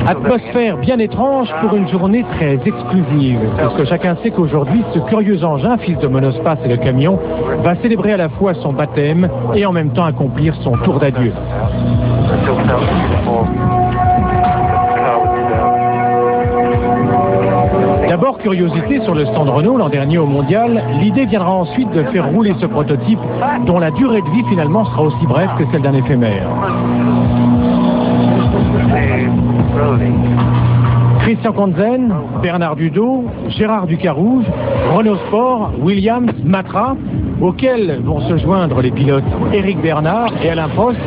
Atmosphère bien étrange pour une journée très exclusive, parce que chacun sait qu'aujourd'hui, ce curieux engin, fils de monospace et de camion, va célébrer à la fois son baptême et en même temps accomplir son tour d'adieu. D'abord, curiosité sur le stand Renault l'an dernier au Mondial, l'idée viendra ensuite de faire rouler ce prototype dont la durée de vie finalement sera aussi brève que celle d'un éphémère. Christian Conzen, Bernard Dudot, Gérard Ducarouge, Renault Sport, Williams, Matra, auxquels vont se joindre les pilotes Éric Bernard et Alain Prost,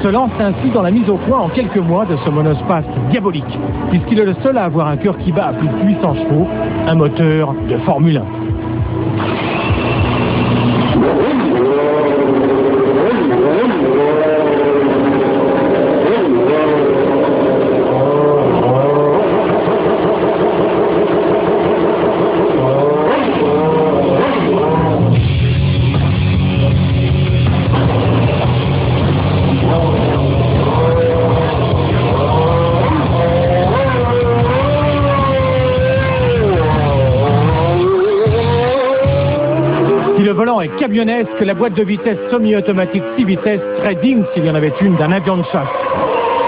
se lancent ainsi dans la mise au point en quelques mois de ce monospace diabolique, puisqu'il est le seul à avoir un cœur qui bat à plus de 800 chevaux, un moteur de Formule 1. Le volant est camionnesque, la boîte de vitesse semi-automatique 6 vitesses, très digne s'il y en avait une d'un avion de chasse.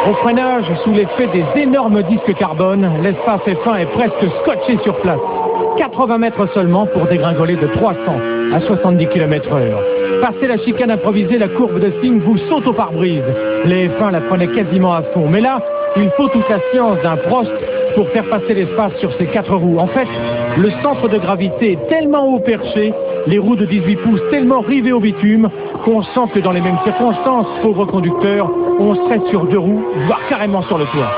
Au freinage, sous l'effet des énormes disques carbone, l'espace F1 est presque scotché sur place. 80 mètres seulement pour dégringoler de 300 à 70 km/h. Passer la chicane improvisée, la courbe de signe vous saute au pare-brise. Les F1 la prenaient quasiment à fond. Mais là, il faut toute la science d'un Prost pour faire passer l'espace sur ces 4 roues. En fait, le centre de gravité est tellement haut perché, les roues de 18 pouces tellement rivées au bitume, qu'on sent que dans les mêmes circonstances, pauvre conducteur, on serait sur 2 roues, voire carrément sur le toit.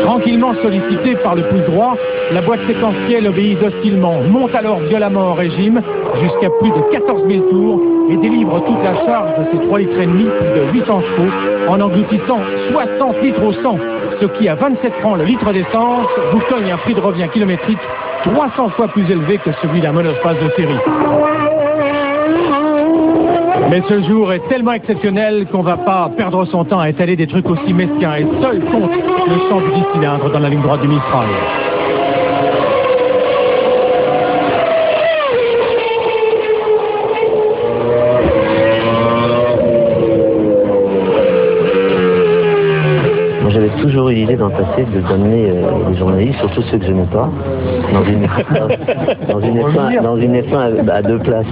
Tranquillement sollicitée par le pouce droit, la boîte séquentielle obéit docilement, monte alors violemment en régime jusqu'à plus de 14 000 tours et délivre toute la charge de ses 3,5 litres, plus de 800 chevaux, en engloutissant 60 litres au 100, ce qui à 27 francs le litre d'essence vous cogne un prix de revient kilométrique 300 fois plus élevé que celui d'un monospace de série. Mais ce jour est tellement exceptionnel qu'on ne va pas perdre son temps à étaler des trucs aussi mesquins et seul compte le champ du 10 cylindres dans la ligne droite du Mistral. J'avais toujours eu l'idée dans le passé d'amener les journalistes, surtout ceux que je n'aime pas, dans une F1 à 2 places.